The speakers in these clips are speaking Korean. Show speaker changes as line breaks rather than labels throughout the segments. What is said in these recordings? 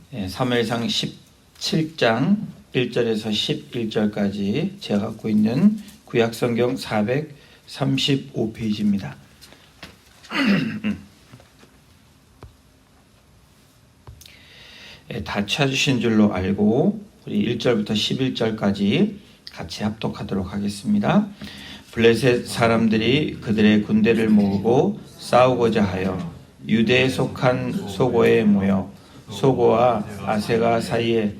사무엘상 17장 1절에서 11절까지 제가 갖고 있는 구약성경 435페이지입니다. 다 찾으신 줄로 알고 우리 1절부터 11절까지 같이 합독하도록 하겠습니다. 블레셋 사람들이 그들의 군대를 모으고 싸우고자 하여 유대에 속한 소고에 모여 소고와 아세가 사이에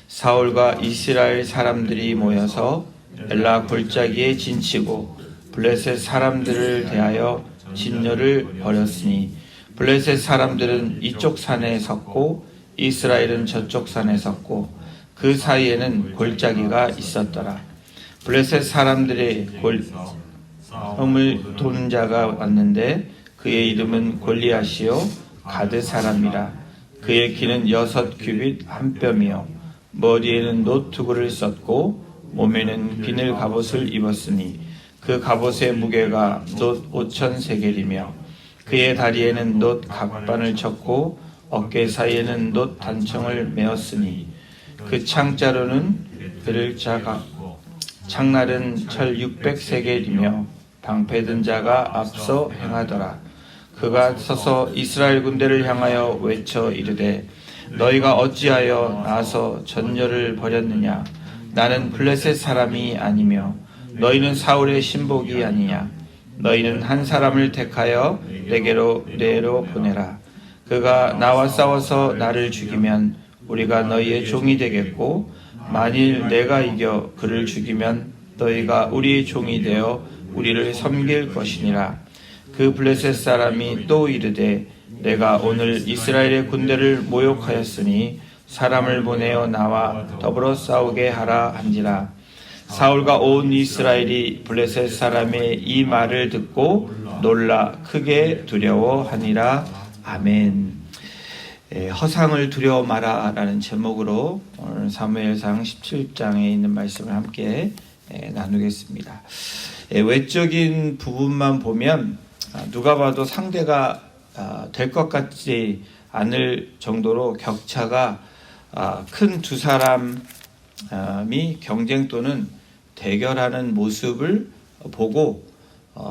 사울과 이스라엘 사람들이 모여서 엘라 골짜기에 진치고 블레셋 사람들을 대하여 진열을 벌였으니 블레셋 사람들은 이쪽 산에 섰고 이스라엘은 저쪽 산에 섰고 그 사이에는 골짜기가 있었더라. 블레셋 사람들의 성을 도는 자가 왔는데 그의 이름은 골리앗이요 가드 사람이라. 그의 키는 6규빗 한 뼘이요 머리에는 노트구를 썼고 몸에는 비늘 갑옷을 입었으니 그 갑옷의 무게가 놋 5,000세겔이며 그의 다리에는 놋 각반을 쳤고 어깨 사이에는 놋 단청을 메었으니 그 창자루는 그를 자갔고 창날은 철 600세겔이며 방패 든 자가 앞서 행하더라. 그가 서서 이스라엘 군대를 향하여 외쳐 이르되 너희가 어찌하여 나서 전열을 벌였느냐. 나는 블레셋 사람이 아니며 너희는 사울의 신복이 아니냐. 너희는 한 사람을 택하여 내게로 보내라. 그가 나와 싸워서 나를 죽이면 우리가 너희의 종이 되겠고 만일 내가 이겨 그를 죽이면 너희가 우리의 종이 되어 우리를 섬길 것이니라. 그 블레셋 사람이 또 이르되 내가 오늘 이스라엘의 군대를 모욕하였으니 사람을 보내어 나와 더불어 싸우게 하라 한지라. 사울과 온 이스라엘이 블레셋 사람의 이 말을 듣고 놀라 크게 두려워하니라. 아멘. 허상을 두려워 마라 라는 제목으로 오늘 사무엘상 17장에 있는 말씀을 함께 나누겠습니다. 외적인 부분만 보면 누가 봐도 상대가 될 것 같지 않을 정도로 격차가 큰 두 사람이 경쟁 또는 대결하는 모습을 보고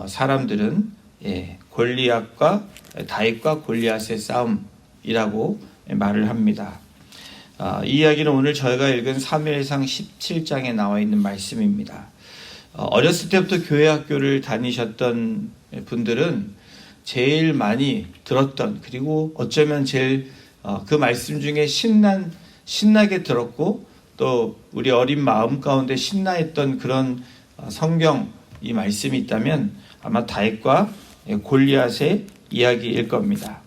사람들은 골리앗과 다윗과 골리앗의 싸움이라고 말을 합니다. 이 이야기는 오늘 저희가 읽은 사무엘상 17장에 나와 있는 말씀입니다. 어렸을 때부터 교회 학교를 다니셨던 분들은 제일 많이 들었던, 그리고 어쩌면 제일 그 말씀 중에 신나게 들었고 또 우리 어린 마음 가운데 신나했던 그런 성경 이 말씀이 있다면 아마 다윗과 골리앗의 이야기일 겁니다.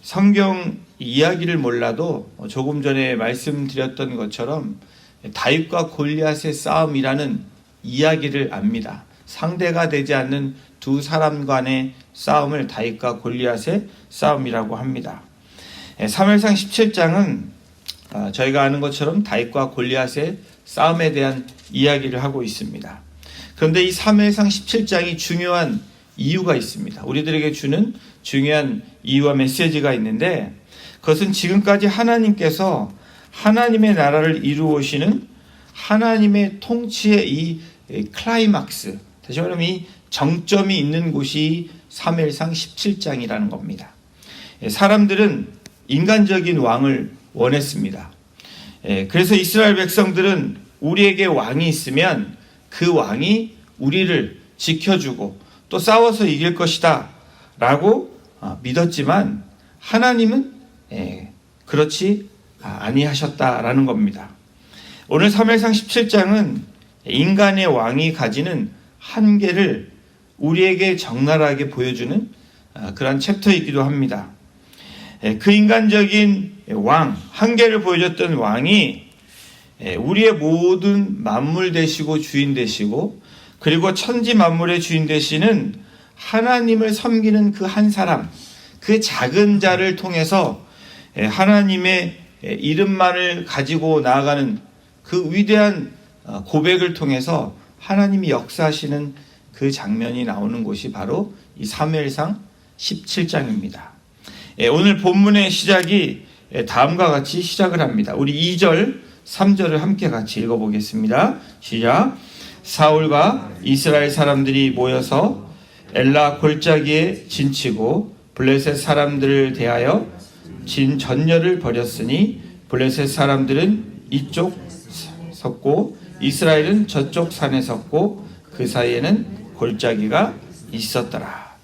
성경 이야기를 몰라도 조금 전에 말씀드렸던 것처럼 다윗과 골리앗의 싸움이라는 이야기를 압니다. 상대가 되지 않는 두 사람 간의 싸움을 다윗과 골리앗의 싸움이라고 합니다. 사무엘상 17장은 저희가 아는 것처럼 다윗과 골리앗의 싸움에 대한 이야기를 하고 있습니다. 그런데 이 사무엘상 17장이 중요한 이유가 있습니다. 우리들에게 주는 중요한 이유와 메시지가 있는데 그것은 지금까지 하나님께서 하나님의 나라를 이루어오시는 하나님의 통치의 이 클라이막스, 다시 말하면 이 정점이 있는 곳이 사무엘상 17장이라는 겁니다. 사람들은 인간적인 왕을 원했습니다. 그래서 이스라엘 백성들은 우리에게 왕이 있으면 그 왕이 우리를 지켜주고 또 싸워서 이길 것이다 라고 믿었지만 하나님은 그렇지 아니하셨다라는 겁니다. 오늘 사무엘상 17장은 인간의 왕이 가지는 한계를 우리에게 적나라하게 보여주는 그런 챕터이기도 합니다. 그 인간적인 왕, 한계를 보여줬던 왕이 우리의 모든 만물 되시고 주인 되시고 그리고 천지 만물의 주인 되시는 하나님을 섬기는 그 한 사람, 그 작은 자를 통해서 하나님의 이름만을 가지고 나아가는 그 위대한 고백을 통해서 하나님이 역사하시는 그 장면이 나오는 곳이 바로 이 사무엘상 17장입니다. 오늘 본문의 시작이 다음과 같이 시작을 합니다. 우리 2절, 3절을 함께 같이 읽어보겠습니다. 시작. 사울과 이스라엘 사람들이 모여서 엘라 골짜기에 진치고 블레셋 사람들을 대하여 진전열을 벌였으니 블레셋 사람들은 이쪽 섰고 이스라엘은 저쪽 산에 섰고 그 사이에는 골짜기가 있었더라.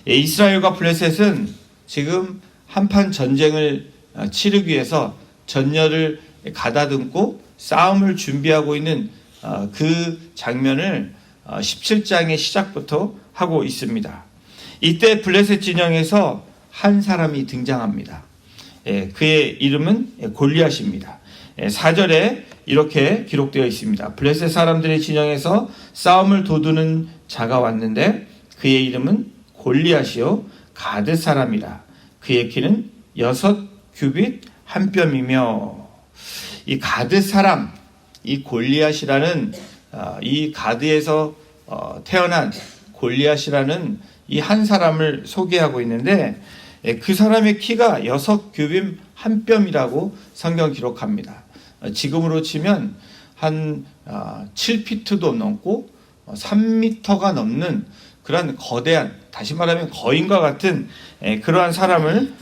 이스라엘과 블레셋은 지금 한판 전쟁을 치르기 위해서 전열을 가다듬고 싸움을 준비하고 있는 그 장면을 17장의 시작부터 하고 있습니다. 이때 블레셋 진영에서 한 사람이 등장합니다. 그의 이름은 골리앗입니다. 4절에 이렇게 기록되어 있습니다. 블레셋 사람들의 진영에서 싸움을 도두는 자가 왔는데 그의 이름은 골리앗이요 가드 사람이라. 그의 키는 6규빗 한 뼘이며. 이 가드 사람, 이 골리앗이라는 이 가드에서 태어난 골리앗이라는 이 한 사람을 소개하고 있는데 그 사람의 키가 6규빗 한 뼘이라고 성경 기록합니다. 지금으로 치면 한 7피트도 넘고 3미터가 넘는 그런 거대한, 다시 말하면 거인과 같은 그러한 사람을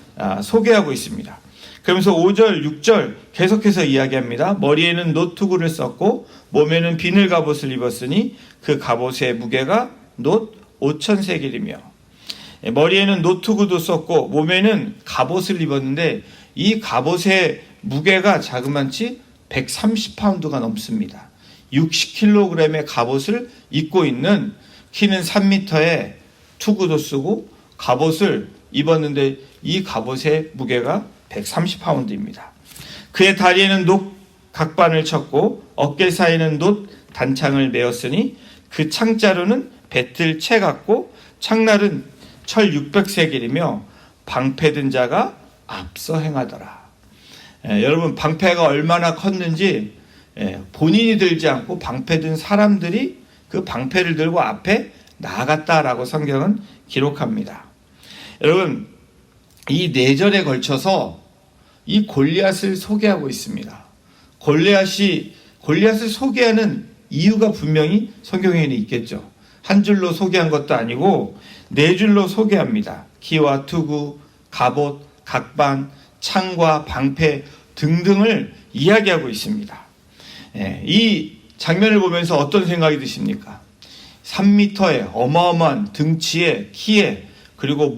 소개하고 있습니다. 그러면서 5절, 6절 계속해서 이야기합니다. 머리에는 노투구를 썼고 몸에는 비늘 갑옷을 입었으니 그 갑옷의 무게가 놋 5,000세겔이며. 머리에는 노투구도 썼고 몸에는 갑옷을 입었는데 이 갑옷의 무게가 자그만치 130파운드가 넘습니다. 60kg의 갑옷을 입고 있는, 키는 3m에 투구도 쓰고 갑옷을 입었는데 이 갑옷의 무게가 130파운드입니다. 그의 다리에는 놋 각반을 쳤고 어깨 사이에는 놋 단창을 메었으니 그 창자루는 배틀 채 같고 창날은 철 600세겔이며 방패든 자가 앞서 행하더라. 여러분, 방패가 얼마나 컸는지 본인이 들지 않고 방패든 사람들이 그 방패를 들고 앞에 나아갔다라고 성경은 기록합니다. 여러분, 이 4절에 걸쳐서 이 골리앗을 소개하고 있습니다. 골리앗을 소개하는 이유가 분명히 성경에는 있겠죠. 한 줄로 소개한 것도 아니고 4줄로 소개합니다. 키와 투구, 갑옷, 각반, 창과 방패 등등을 이야기하고 있습니다. 이 장면을 보면서 어떤 생각이 드십니까? 3m의 어마어마한 등치에, 키에, 그리고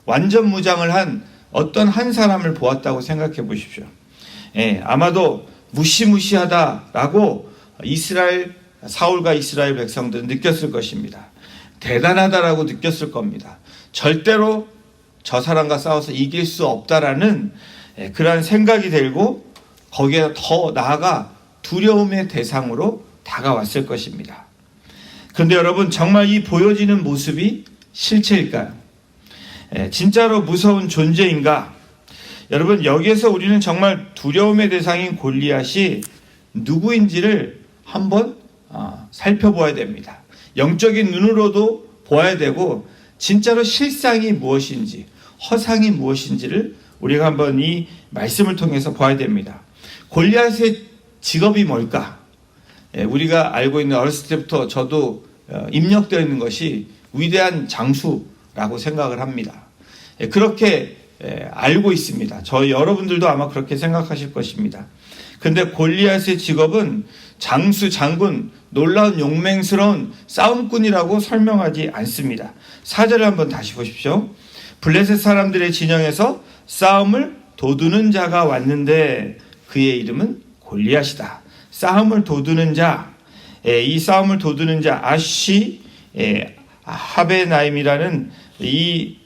완전 무장을 한 어떤 한 사람을 보았다고 생각해 보십시오. 아마도 무시무시하다라고 사울과 이스라엘 백성들은 느꼈을 것입니다. 대단하다라고 느꼈을 겁니다. 절대로 저 사람과 싸워서 이길 수 없다라는 그러한 생각이 들고 거기에 더 나아가 두려움의 대상으로 다가왔을 것입니다. 그런데 여러분, 정말 이 보여지는 모습이 실체일까요? 진짜로 무서운 존재인가? 여러분, 여기에서 우리는 정말 두려움의 대상인 골리앗이 누구인지를 한번 살펴보아야 됩니다. 영적인 눈으로도 보아야 되고 진짜로 실상이 무엇인지, 허상이 무엇인지를 우리가 한번 이 말씀을 통해서 봐야 됩니다. 골리앗의 직업이 뭘까? 우리가 알고 있는, 어렸을 때부터 저도 입력되어 있는 것이 위대한 장수라고 생각을 합니다. 그렇게 알고 있습니다. 여러분들도 아마 그렇게 생각하실 것입니다. 근데 골리앗의 직업은 장수, 장군, 놀라운 용맹스러운 싸움꾼이라고 설명하지 않습니다. 4절을 한번 다시 보십시오. 블레셋 사람들의 진영에서 싸움을 도두는 자가 왔는데 그의 이름은 골리앗이다. 싸움을 도두는 자, 이 싸움을 도두는 자 아시 하베나임이라는 이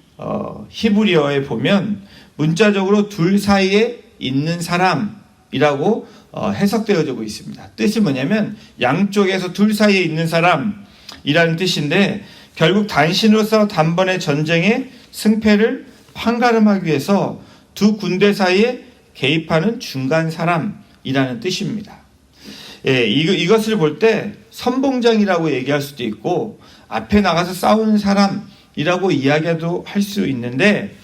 히브리어에 보면 문자적으로 둘 사이에 있는 사람이라고 해석되어지고 있습니다. 뜻이 뭐냐면 양쪽에서 둘 사이에 있는 사람이라는 뜻인데, 결국 단신으로서 단번에 전쟁의 승패를 판가름하기 위해서 두 군대 사이에 개입하는 중간 사람이라는 뜻입니다. 이것을 볼 때 선봉장이라고 얘기할 수도 있고 앞에 나가서 싸우는 사람이라고 이야기도 할 수 있는데,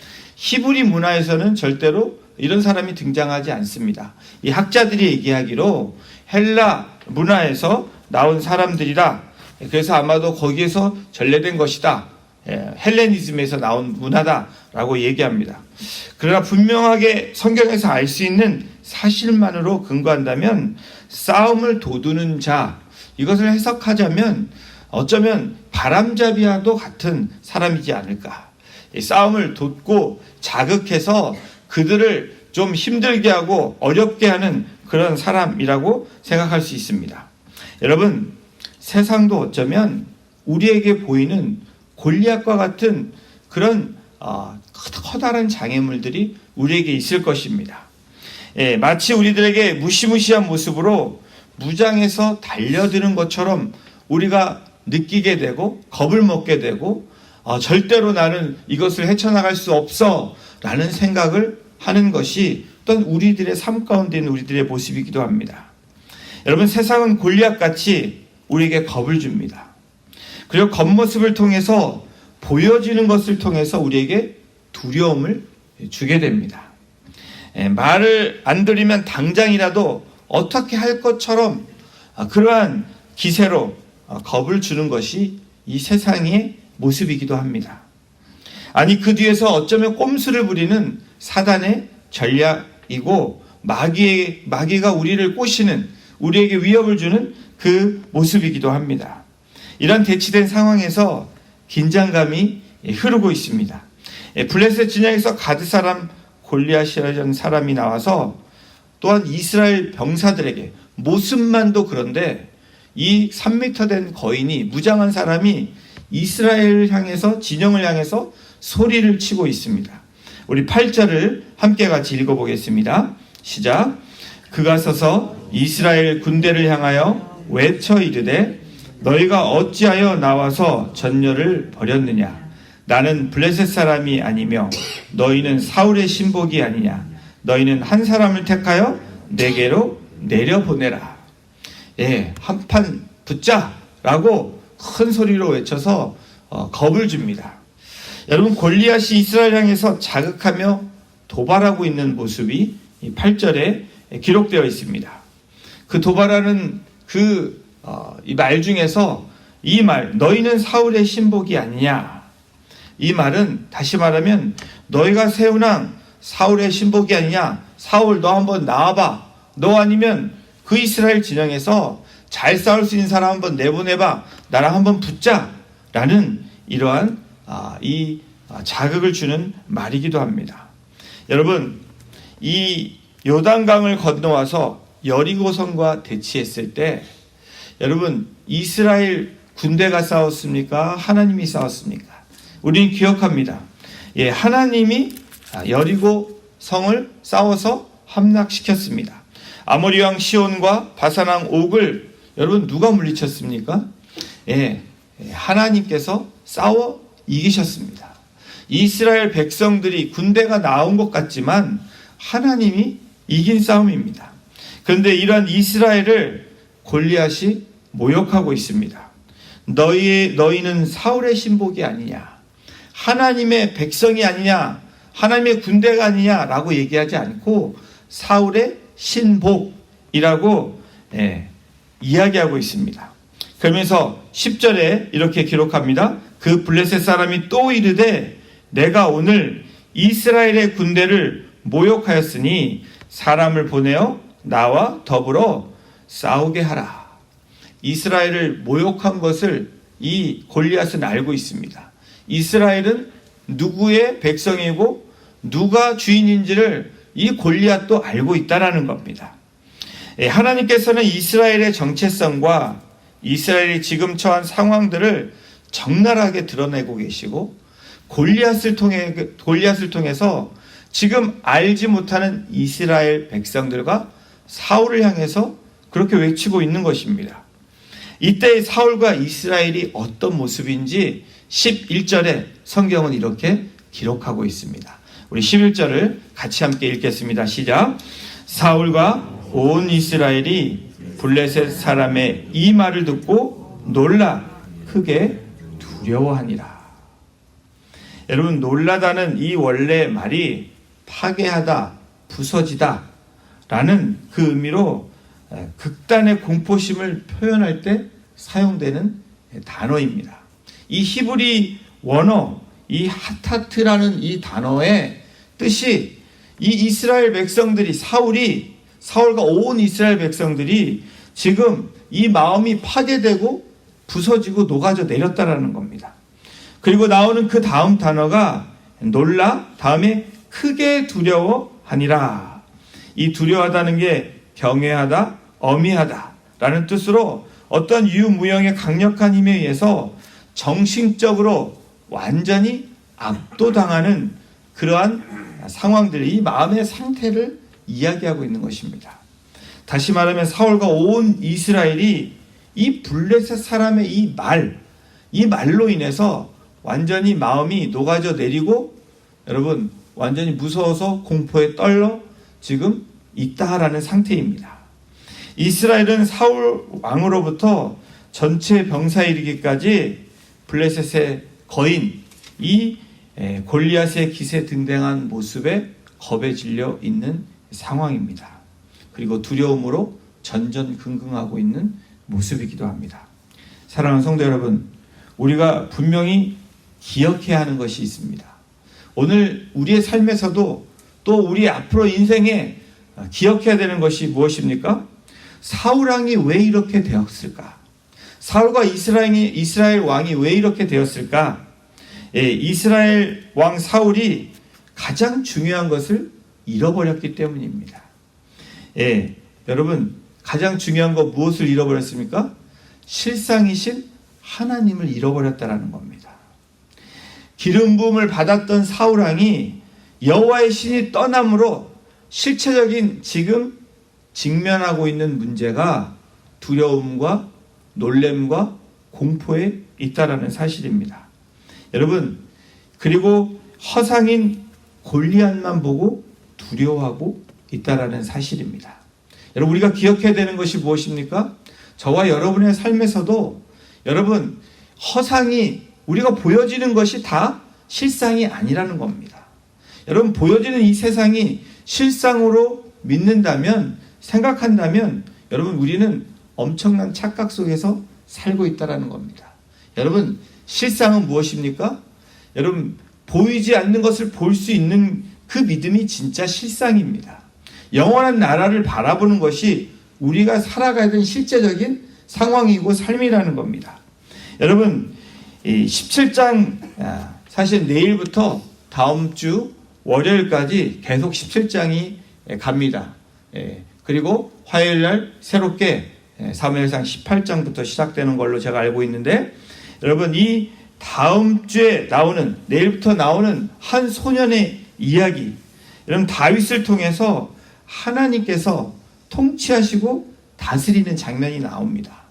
히브리 문화에서는 절대로 이런 사람이 등장하지 않습니다. 이 학자들이 얘기하기로 헬라 문화에서 나온 사람들이라, 그래서 아마도 거기에서 전래된 것이다, 헬레니즘에서 나온 문화다라고 얘기합니다. 그러나 분명하게 성경에서 알 수 있는 사실만으로 근거한다면 싸움을 도두는 자, 이것을 해석하자면 어쩌면 바람잡이와도 같은 사람이지 않을까. 싸움을 돋고 자극해서 그들을 좀 힘들게 하고 어렵게 하는 그런 사람이라고 생각할 수 있습니다. 여러분, 세상도 어쩌면 우리에게 보이는 골리앗과 같은 그런 커다란 장애물들이 우리에게 있을 것입니다. 마치 우리들에게 무시무시한 모습으로 무장해서 달려드는 것처럼 우리가 느끼게 되고 겁을 먹게 되고 절대로 나는 이것을 헤쳐나갈 수 없어 라는 생각을 하는 것이 또한 우리들의 삶 가운데 있는 우리들의 모습이기도 합니다. 여러분, 세상은 골리앗같이 우리에게 겁을 줍니다. 그리고 겉모습을 통해서, 보여지는 것을 통해서 우리에게 두려움을 주게 됩니다. 말을 안 들으면 당장이라도 어떻게 할 것처럼 그러한 기세로 겁을 주는 것이 이 세상의 모습이기도 합니다. 아니, 그 뒤에서 어쩌면 꼼수를 부리는 사단의 전략이고 마귀가 우리를 꼬시는, 우리에게 위협을 주는 그 모습이기도 합니다. 이런 대치된 상황에서 긴장감이 흐르고 있습니다. 블레셋 진영에서 가드 사람 골리앗이라는 사람이 나와서 또한 이스라엘 병사들에게, 모습만도 그런데 이 3m 된 거인이, 무장한 사람이 이스라엘을 향해서, 진영을 향해서 소리를 치고 있습니다. 우리 8절을 함께 같이 읽어보겠습니다. 시작. 그가 서서 이스라엘 군대를 향하여 외쳐 이르되 너희가 어찌하여 나와서 전열을 벌였느냐. 나는 블레셋 사람이 아니며 너희는 사울의 신복이 아니냐. 너희는 한 사람을 택하여 내게로 내려보내라. 한판 붙자라고 큰 소리로 외쳐서 겁을 줍니다. 여러분, 골리앗이 이스라엘 향해서 자극하며 도발하고 있는 모습이 8절에 기록되어 있습니다. 그 도발하는 이 말 중에서 이 말, 너희는 사울의 신복이 아니냐. 이 말은 다시 말하면 너희가 세운왕 사울의 신복이 아니냐. 사울, 너 한번 나와봐. 너 아니면 그 이스라엘 진영에서 잘 싸울 수 있는 사람 한번 내보내봐. 나랑 한번 붙자. 라는 이러한 자극을 주는 말이기도 합니다. 여러분, 이 요단강을 건너와서 여리고성과 대치했을 때, 여러분, 이스라엘 군대가 싸웠습니까? 하나님이 싸웠습니까? 우리는 기억합니다. 하나님이 여리고성을 싸워서 함락시켰습니다. 아모리 왕 시온과 바산 왕 옥을 여러분 누가 물리쳤습니까? 하나님께서 싸워 이기셨습니다. 이스라엘 백성들이 군대가 나온 것 같지만 하나님이 이긴 싸움입니다. 그런데 이러한 이스라엘을 골리앗이 모욕하고 있습니다. 너희는 사울의 신복이 아니냐, 하나님의 백성이 아니냐, 하나님의 군대가 아니냐라고 얘기하지 않고 사울의 신복이라고 이야기하고 있습니다. 그러면서 10절에 이렇게 기록합니다. 그 블레셋 사람이 또 이르되 내가 오늘 이스라엘의 군대를 모욕하였으니 사람을 보내어 나와 더불어 싸우게 하라. 이스라엘을 모욕한 것을 이 골리앗은 알고 있습니다. 이스라엘은 누구의 백성이고 누가 주인인지를 이 골리앗도 알고 있다라는 겁니다. 하나님께서는 이스라엘의 정체성과 이스라엘이 지금 처한 상황들을 적나라하게 드러내고 계시고 골리앗을 통해서 지금 알지 못하는 이스라엘 백성들과 사울을 향해서 그렇게 외치고 있는 것입니다. 이때 사울과 이스라엘이 어떤 모습인지 11절에 성경은 이렇게 기록하고 있습니다. 우리 11절을 같이 함께 읽겠습니다. 시작. 사울과 온 이스라엘이 블레셋 사람의 이 말을 듣고 놀라 크게 두려워하니라. 여러분, 놀라다는 이 원래 말이 파괴하다, 부서지다 라는 그 의미로 극단의 공포심을 표현할 때 사용되는 단어입니다. 이 히브리 원어, 이 하타트라는 이 단어의 뜻이 이 이스라엘 백성들이, 사울과 온 이스라엘 백성들이 지금 이 마음이 파괴되고 부서지고 녹아져 내렸다라는 겁니다. 그리고 나오는 그 다음 단어가 놀라, 다음에 크게 두려워하니라. 이 두려워하다는 게 경외하다, 어미하다 라는 뜻으로 어떤 유무형의 강력한 힘에 의해서 정신적으로 완전히 압도당하는 그러한 상황들이 이 마음의 상태를 이야기하고 있는 것입니다. 다시 말하면 사울과 온 이스라엘이 이 블레셋 사람의 이 말로 인해서 완전히 마음이 녹아져 내리고 여러분 완전히 무서워서 공포에 떨려 지금 있다라는 상태입니다. 이스라엘은 사울 왕으로부터 전체 병사에 이르기까지 블레셋의 거인 이 골리앗의 기세 등등한 모습에 겁에 질려 있는 상황입니다. 그리고 두려움으로 전전긍긍하고 있는 모습이기도 합니다. 사랑하는 성도 여러분, 우리가 분명히 기억해야 하는 것이 있습니다. 오늘 우리의 삶에서도 또 우리 앞으로 인생에 기억해야 되는 것이 무엇입니까? 사울 왕이 왜 이렇게 되었을까? 사울과 이스라엘 왕이 왜 이렇게 되었을까? 이스라엘 왕 사울이 가장 중요한 것을 잃어버렸기 때문입니다. 여러분, 가장 중요한 거 무엇을 잃어버렸습니까? 실상이신 하나님을 잃어버렸다라는 겁니다. 기름 부음을 받았던 사울 왕이 여호와의 신이 떠남으로 실체적인 지금 직면하고 있는 문제가 두려움과 놀램과 공포에 있다라는 사실입니다. 여러분, 그리고 허상인 골리앗만 보고 두려워하고 있다라는 사실입니다. 여러분, 우리가 기억해야 되는 것이 무엇입니까? 저와 여러분의 삶에서도 여러분, 허상이 우리가 보여지는 것이 다 실상이 아니라는 겁니다. 여러분, 보여지는 이 세상이 실상으로 믿는다면, 생각한다면 여러분, 우리는 엄청난 착각 속에서 살고 있다는 겁니다. 여러분, 실상은 무엇입니까? 여러분, 보이지 않는 것을 볼 수 있는 그 믿음이 진짜 실상입니다. 영원한 나라를 바라보는 것이 우리가 살아가야 되는 실제적인 상황이고 삶이라는 겁니다. 여러분, 이 17장 사실 내일부터 다음 주 월요일까지 계속 17장이 갑니다. 그리고 화요일날 새롭게 사무엘상 18장부터 시작되는 걸로 제가 알고 있는데, 여러분, 이 다음 주에 나오는, 내일부터 나오는 한 소년의 이야기, 여러분, 다윗을 통해서 하나님께서 통치하시고 다스리는 장면이 나옵니다.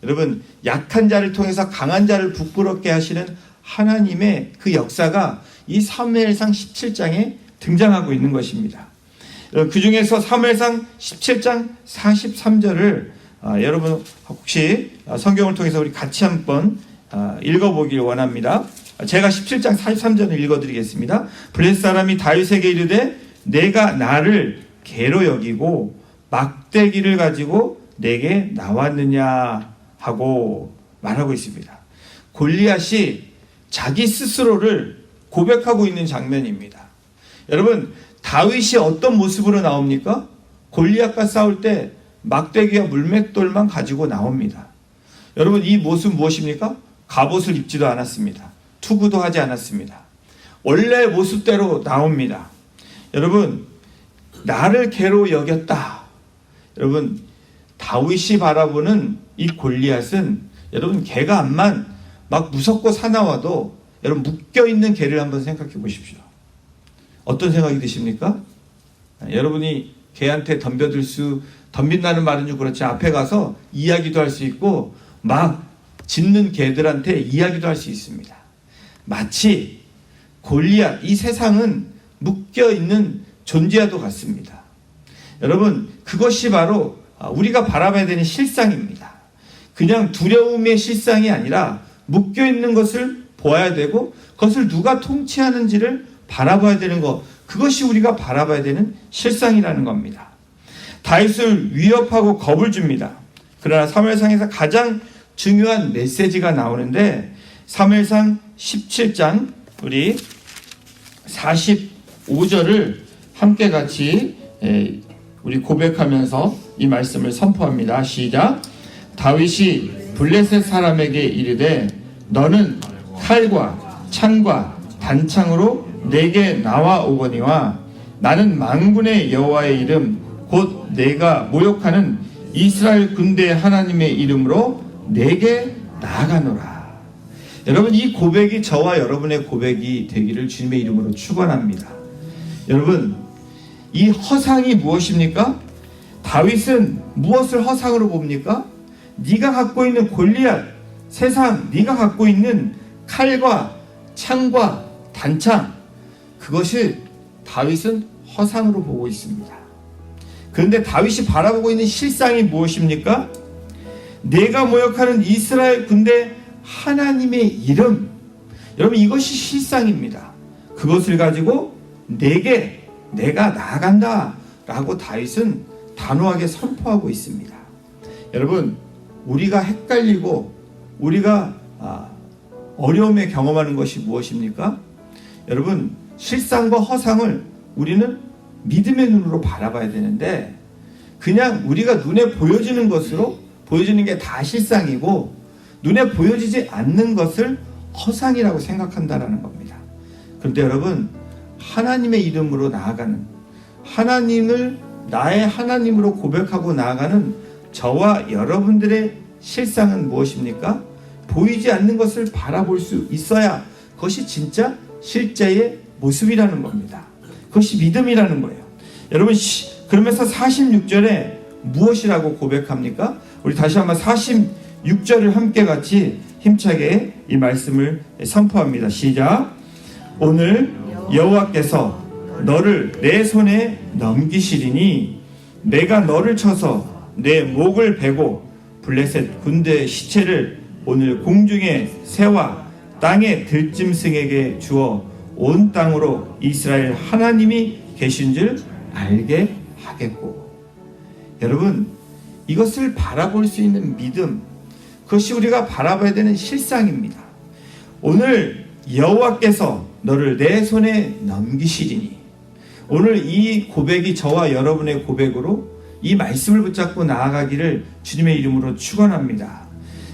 여러분, 약한 자를 통해서 강한 자를 부끄럽게 하시는 하나님의 그 역사가 이 사무엘상 17장에 등장하고 있는 것입니다. 그 중에서 사무엘상 17장 43절을 여러분 혹시 성경을 통해서 우리 같이 한번 읽어보길 원합니다. 제가 17장 43절을 읽어드리겠습니다. 블레셋 사람이 다윗에게 이르되 내가 나를 개로 여기고 막대기를 가지고 내게 나왔느냐 하고 말하고 있습니다. 골리앗이 자기 스스로를 고백하고 있는 장면입니다. 여러분, 다윗이 어떤 모습으로 나옵니까? 골리앗과 싸울 때 막대기와 물맷돌만 가지고 나옵니다. 여러분, 이 모습 무엇입니까? 갑옷을 입지도 않았습니다. 투구도 하지 않았습니다. 원래 모습대로 나옵니다. 여러분, 나를 개로 여겼다. 여러분, 다윗이 바라보는 이 골리앗은 여러분, 개가 암만 막 무섭고 사나워도 여러분, 묶여있는 개를 한번 생각해 보십시오. 어떤 생각이 드십니까? 여러분이 개한테 덤빈다는 말은 좀 그렇지, 앞에 가서 이야기도 할 수 있고 막 짖는 개들한테 이야기도 할 수 있습니다. 마치 골리앗, 이 세상은 묶여있는 존재와도 같습니다. 여러분, 그것이 바로 우리가 바라봐야 되는 실상입니다. 그냥 두려움의 실상이 아니라 묶여있는 것을 보아야 되고 그것을 누가 통치하는지를 바라봐야 되는 것, 그것이 우리가 바라봐야 되는 실상이라는 겁니다. 다윗을 위협하고 겁을 줍니다. 그러나 사무엘상에서 가장 중요한 메시지가 나오는데 사무엘상 17장 우리 45절을 함께 같이 우리 고백하면서 이 말씀을 선포합니다. 시작. 다윗이 블레셋 사람에게 이르되 너는 칼과 창과 단창으로 내게 나와오거니와 나는 만군의 여호와의 이름 곧 내가 모욕하는 이스라엘 군대 하나님의 이름으로 내게 나아가노라. 여러분, 이 고백이 저와 여러분의 고백이 되기를 주님의 이름으로 축원합니다. 여러분, 이 허상이 무엇입니까? 다윗은 무엇을 허상으로 봅니까? 네가 갖고 있는 골리앗, 세상 네가 갖고 있는 칼과 창과 단창, 그것이 다윗은 허상으로 보고 있습니다. 그런데 다윗이 바라보고 있는 실상이 무엇입니까? 내가 모욕하는 이스라엘 군대 하나님의 이름, 여러분 이것이 실상입니다. 그것을 가지고 내가 나아간다 라고 다윗은 단호하게 선포하고 있습니다. 여러분, 우리가 헷갈리고 우리가 어려움에 경험하는 것이 무엇입니까? 여러분, 실상과 허상을 우리는 믿음의 눈으로 바라봐야 되는데 그냥 우리가 눈에 보여지는 것으로 보여지는 게 다 실상이고 눈에 보여지지 않는 것을 허상이라고 생각한다라는 겁니다. 그런데 여러분, 하나님의 이름으로 나아가는, 하나님을 나의 하나님으로 고백하고 나아가는 저와 여러분들의 실상은 무엇입니까? 보이지 않는 것을 바라볼 수 있어야 그것이 진짜 실제의 모습이라는 겁니다. 그것이 믿음이라는 거예요. 여러분, 그러면서 46절에 무엇이라고 고백합니까? 우리 다시 한번 46절을 함께 같이 힘차게 이 말씀을 선포합니다. 시작. 오늘 여호와께서 너를 내 손에 넘기시리니 내가 너를 쳐서 내 목을 베고 블레셋 군대의 시체를 오늘 공중의 새와 땅의 들짐승에게 주어 온 땅으로 이스라엘 하나님이 계신 줄 알게 하겠고. 여러분, 이것을 바라볼 수 있는 믿음, 그것이 우리가 바라봐야 되는 실상입니다. 오늘 여호와께서 너를 내 손에 넘기시리니, 오늘 이 고백이 저와 여러분의 고백으로 이 말씀을 붙잡고 나아가기를 주님의 이름으로 축원합니다.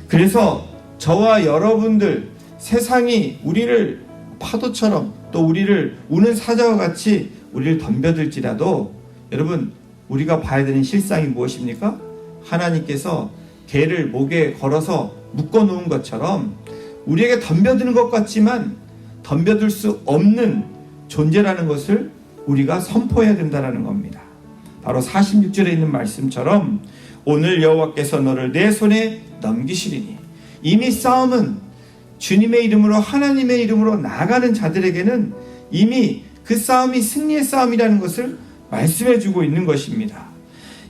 그래서 저와 여러분들, 세상이 우리를 파도처럼 또 우리를 우는 사자와 같이 우리를 덤벼들지라도 여러분, 우리가 봐야 되는 실상이 무엇입니까? 하나님께서 개를 목에 걸어서 묶어 놓은 것처럼 우리에게 덤벼드는 것 같지만 덤벼들 수 없는 존재라는 것을 우리가 선포해야 된다는 겁니다. 바로 46절에 있는 말씀처럼 오늘 여호와께서 너를 내 손에 넘기시리니, 이미 싸움은 주님의 이름으로, 하나님의 이름으로 나아가는 자들에게는 이미 그 싸움이 승리의 싸움이라는 것을 말씀해 주고 있는 것입니다.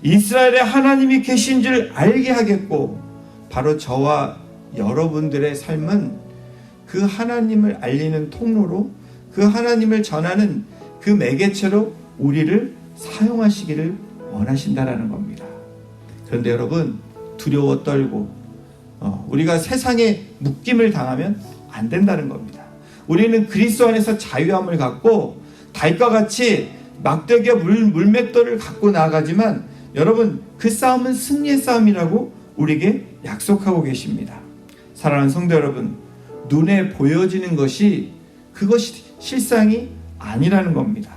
이스라엘의 하나님이 계신 줄 알게 하겠고, 바로 저와 여러분들의 삶은 그 하나님을 알리는 통로로, 그 하나님을 전하는 그 매개체로 우리를 사용하시기를 원하신다라는 겁니다. 그런데 여러분, 두려워 떨고 우리가 세상에 묶임을 당하면 안 된다는 겁니다. 우리는 그리스도 안에서 자유함을 갖고 다윗과 같이 막대기와 물맷돌을 갖고 나아가지만 여러분, 그 싸움은 승리의 싸움이라고 우리에게 약속하고 계십니다. 사랑하는 성도 여러분, 눈에 보여지는 것이 그것이 실상이 아니라는 겁니다.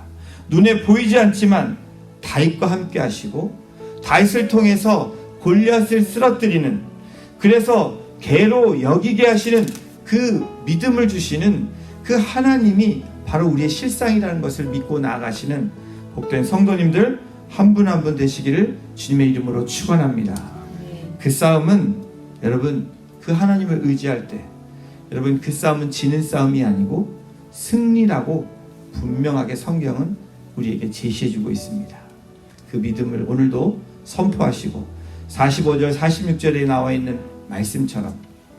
눈에 보이지 않지만 다윗과 함께 하시고 다윗을 통해서 골리앗을 쓰러뜨리는, 그래서 개로 여기게 하시는 그 믿음을 주시는 그 하나님이 바로 우리의 실상이라는 것을 믿고 나아가시는 복된 성도님들 한 분 한 분 되시기를 주님의 이름으로 축원합니다. 그 싸움은 여러분, 그 하나님을 의지할 때 여러분, 그 싸움은 지는 싸움이 아니고 승리라고 분명하게 성경은 우리에게 제시해주고 있습니다. 그 믿음을 오늘도 선포하시고 45절 46절에 나와 있는 말씀처럼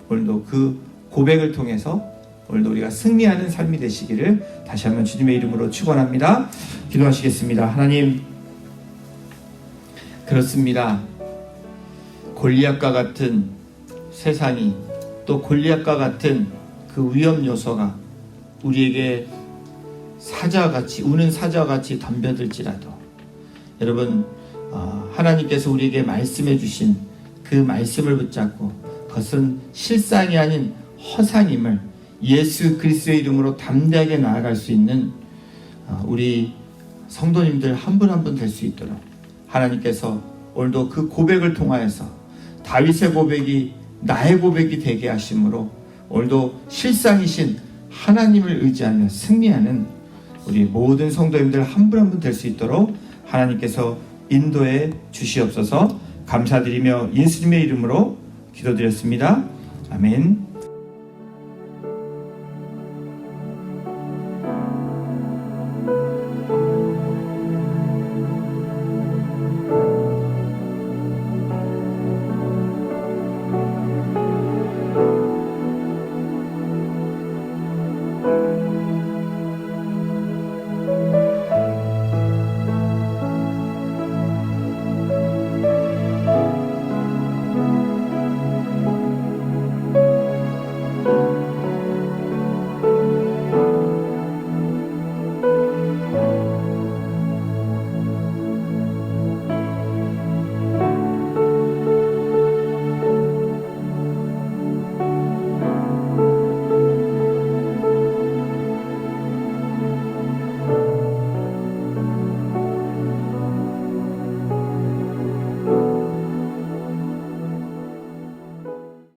오늘도 그 고백을 통해서 오늘도 우리가 승리하는 삶이 되시기를 다시 한번 주님의 이름으로 축원합니다. 기도하시겠습니다. 하나님, 그렇습니다. 골리앗과 같은 세상이, 또 골리앗과 같은 그 위험 요소가 우리에게 사자같이, 우는 사자같이 덤벼들지라도 여러분, 하나님께서 우리에게 말씀해 주신 그 말씀을 붙잡고 그것은 실상이 아닌 허상임을 예수 그리스도의 이름으로 담대하게 나아갈 수 있는 우리 성도님들 한 분 한 분 될 수 있도록 하나님께서 오늘도 그 고백을 통하여서 다윗의 고백이 나의 고백이 되게 하심으로 오늘도 실상이신 하나님을 의지하며 승리하는 우리 모든 성도님들 한 분 한 분 될 수 있도록 하나님께서 인도해 주시옵소서. 감사드리며 예수님의 이름으로 기도드렸습니다. 아멘.